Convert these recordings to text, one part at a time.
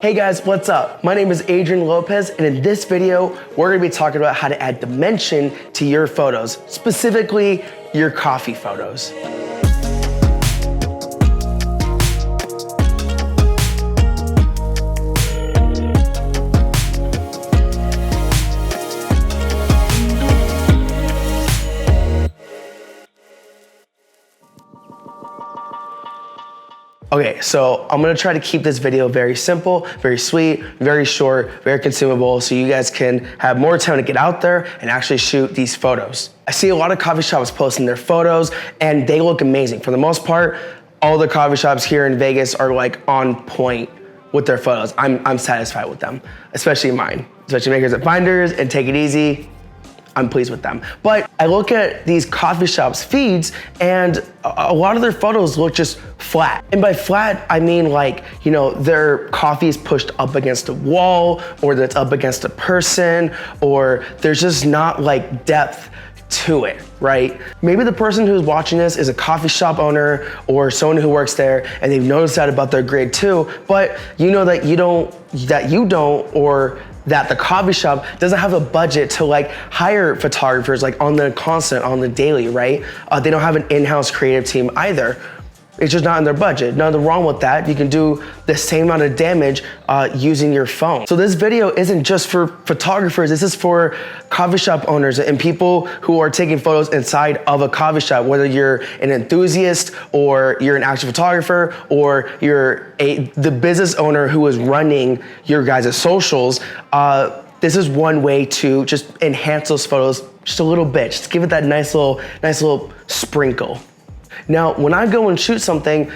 Hey guys, what's up? My name is Adrian Lopez, and in this video, we're gonna be talking about how to add dimension to your photos, specifically your coffee photos. Okay, so I'm gonna try to keep this video very simple, very sweet, very short, very consumable, so you guys can have more time to get out there and actually shoot these photos. I see a lot of coffee shops posting their photos and they look amazing. For the most part, all the coffee shops here in Vegas are like on point with their photos. I'm satisfied with them, especially mine. Especially Makers and Finders and Take It Easy. I'm pleased with them. But I look at these coffee shops feeds and a lot of their photos look just flat. And by flat, I mean like, you know, their coffee is pushed up against a wall or that's up against a person, or there's just not like depth to it, right? Maybe the person who's watching this is a coffee shop owner or someone who works there and they've noticed that about their grid too, but you know that you don't, or that the coffee shop doesn't have a budget to like hire photographers like on the constant, on the daily, right? They don't have an in-house creative team either. It's just not in their budget. Nothing wrong with that. You can do the same amount of damage using your phone. So this video isn't just for photographers, this is for coffee shop owners and people who are taking photos inside of a coffee shop, whether you're an enthusiast or you're an actual photographer or you're the business owner who is running your guys' socials. This is one way to just enhance those photos just a little bit, just give it that nice little sprinkle. Now, when I go and shoot something,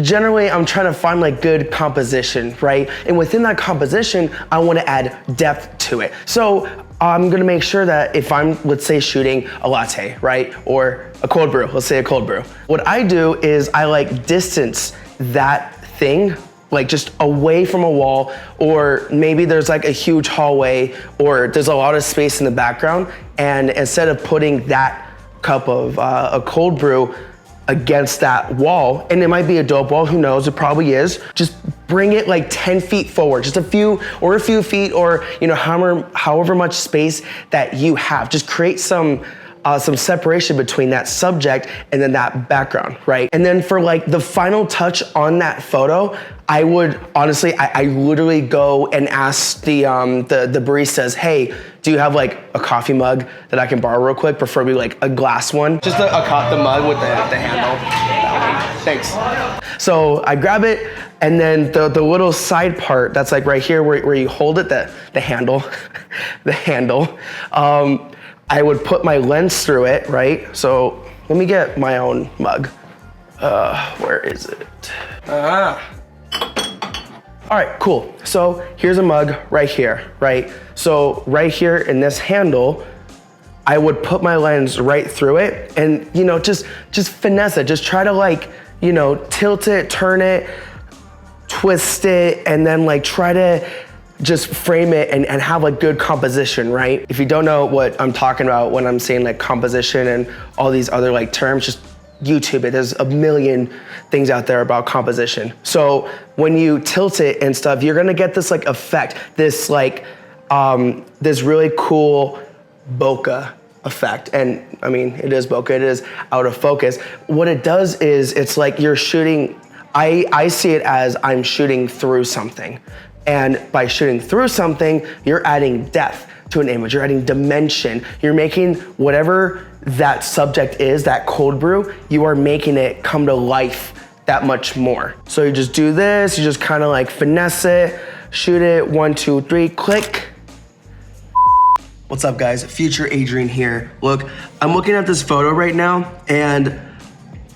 generally I'm trying to find like good composition, right? And within that composition, I want to add depth to it. So I'm gonna make sure that if I'm, let's say, shooting a latte, right? Or a cold brew, let's say a cold brew. What I do is I like distance that thing like just away from a wall, or maybe there's like a huge hallway or there's a lot of space in the background. And instead of putting that cup of a cold brew against that wall, and it might be a dope wall, who knows, it probably is, just bring it like 10 feet forward, just a few feet, or you know, however much space that you have. Just create some separation between that subject and then that background, right? And then for like the final touch on that photo, I would honestly, I literally go and ask the baristas, hey, do you have like a coffee mug that I can borrow real quick? Preferably like a glass one. Just the mug with the handle. Thanks. So I grab it, and then the little side part that's like right here where you hold it, the handle, the handle. I would put my lens through it, right? So let me get my own mug. Where is it? All right, cool. So here's a mug right here, right? So right here in this handle, I would put my lens right through it and, you know, just finesse it. Just try to like, you know, tilt it, turn it, twist it, and then like try to just frame it and have like good composition, right? If you don't know what I'm talking about when I'm saying like composition and all these other like terms, just YouTube it. There's a million things out there about composition. So when you tilt it and stuff, you're gonna get this like effect, this like, this really cool bokeh effect. And I mean, it is bokeh, it is out of focus. What it does is it's like you're shooting, I see it as I'm shooting through something. And by shooting through something, you're adding depth to an image, you're adding dimension, you're making whatever that subject is, that cold brew, you are making it come to life that much more. So you just do this, you just kind of like finesse it, shoot it, 1, 2, 3, click. What's up guys, Future Adrian here. Look, I'm looking at this photo right now, and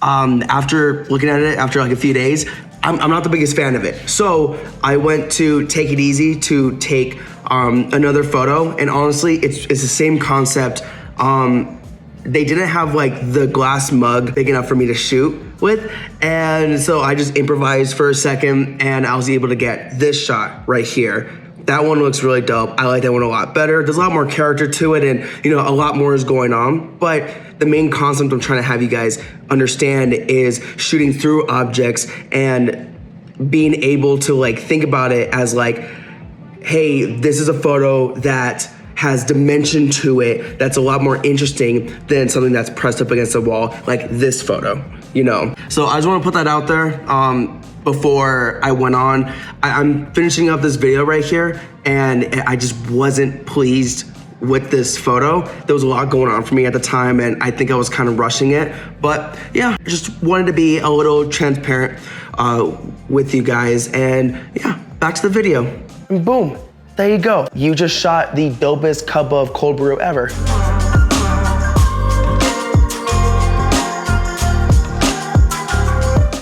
after looking at it after like a few days, I'm not the biggest fan of it. So I went to Take It Easy to take another photo, and honestly, it's the same concept. They didn't have like the glass mug big enough for me to shoot with, and so I just improvised for a second, and I was able to get this shot right here. That one looks really dope. I like that one a lot better. There's a lot more character to it, and you know, a lot more is going on, but the main concept I'm trying to have you guys understand is shooting through objects and being able to like think about it as like, hey, this is a photo that has dimension to it that's a lot more interesting than something that's pressed up against the wall, like this photo, you know? So I just wanna put that out there before I went on. I'm finishing up this video right here, and I just wasn't pleased with this photo. There was a lot going on for me at the time, and I think I was kind of rushing it. But yeah, just wanted to be a little transparent with you guys. And yeah, back to the video. And boom, there you go. You just shot the dopest cup of cold brew ever.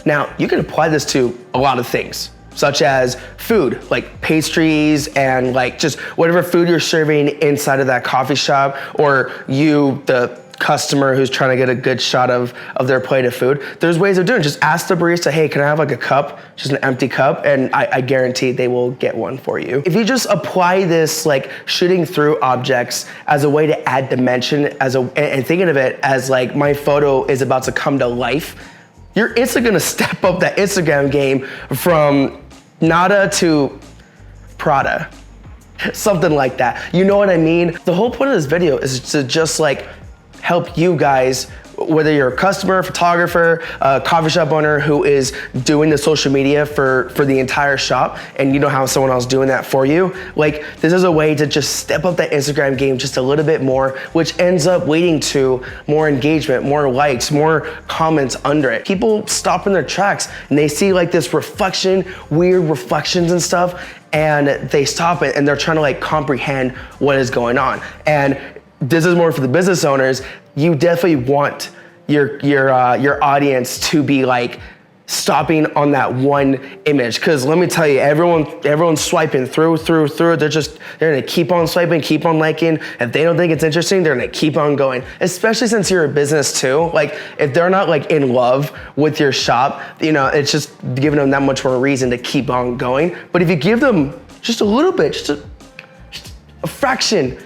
Now, you can apply this to a lot of things, such as food, like pastries and like just whatever food you're serving inside of that coffee shop, or you, the customer who's trying to get a good shot of their plate of food. There's ways of doing it. Just ask the barista, hey, can I have like a cup, just an empty cup? And I guarantee they will get one for you. If you just apply this like shooting through objects as a way to add dimension, and thinking of it as like my photo is about to come to life, you're instantly gonna step up that Instagram game from nada to Prada, something like that. You know what I mean? The whole point of this video is to just like help you guys, whether you're a customer, photographer, a coffee shop owner who is doing the social media for the entire shop, and you don't have someone else doing that for you. Like, this is a way to just step up that Instagram game just a little bit more, which ends up leading to more engagement, more likes, more comments under it. People stop in their tracks and they see like this reflection, weird reflections and stuff, and they stop it and they're trying to like comprehend what is going on. And this is more for the business owners. You definitely want your audience to be like stopping on that one image, because let me tell you, everyone's swiping through. They're gonna keep on swiping, keep on liking. If they don't think it's interesting, they're gonna keep on going. Especially since you're a business too. Like, if they're not like in love with your shop, you know, it's just giving them that much more reason to keep on going. But if you give them just a little bit, just a fraction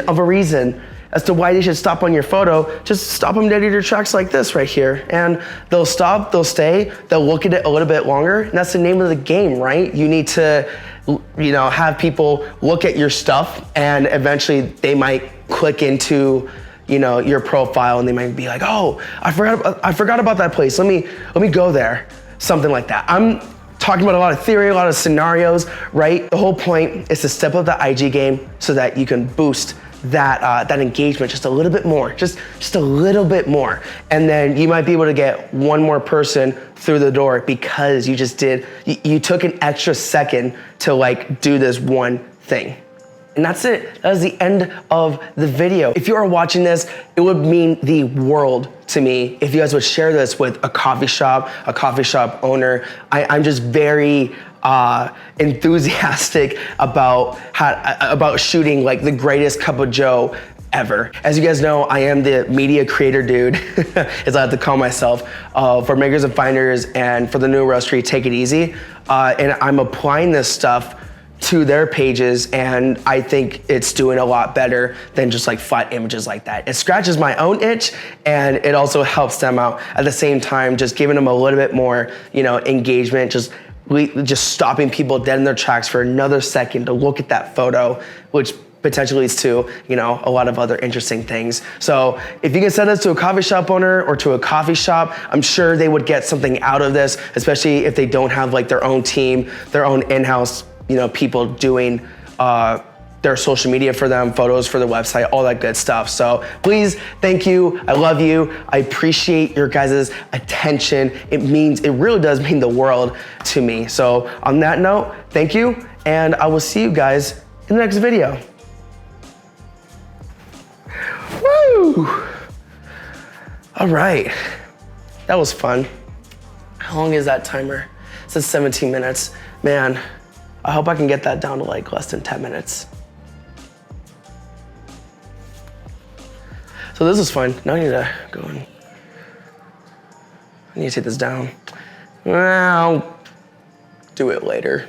of a reason as to why they should stop on your photo, just stop them dead in your tracks like this right here. And they'll stop, they'll stay, they'll look at it a little bit longer. And that's the name of the game, right? You need to, you know, have people look at your stuff, and eventually they might click into, you know, your profile, and they might be like, oh, I forgot about that place. Let me go there. Something like that. I'm talking about a lot of theory, a lot of scenarios, right? The whole point is to step up the IG game so that you can boost that engagement just a little bit more, just a little bit more. And then you might be able to get one more person through the door because you took an extra second to like do this one thing. And that's it. That is the end of the video. If you are watching this, it would mean the world to me if you guys would share this with a coffee shop owner. I'm just very enthusiastic about shooting like the greatest cup of joe ever. As you guys know, I am the media creator dude, as I like to call myself, for Makers and Finders and for the New Roastery, Take It Easy. And I'm applying this stuff to their pages, and I think it's doing a lot better than just like flat images like that. It scratches my own itch, and it also helps them out at the same time, just giving them a little bit more, you know, engagement, just stopping people dead in their tracks for another second to look at that photo, which potentially leads to, you know, a lot of other interesting things. So if you can send this to a coffee shop owner or to a coffee shop, I'm sure they would get something out of this, especially if they don't have like their own team, their own in-house, you know, people doing their social media for them, photos for their website, all that good stuff. So please, thank you. I love you. I appreciate your guys' attention. It really does mean the world to me. So on that note, thank you, and I will see you guys in the next video. Woo! All right, that was fun. How long is that timer? It says 17 minutes. Man, I hope I can get that down to like less than 10 minutes. So this is fun. Now I need to go and I need to take this down. I'll do it later.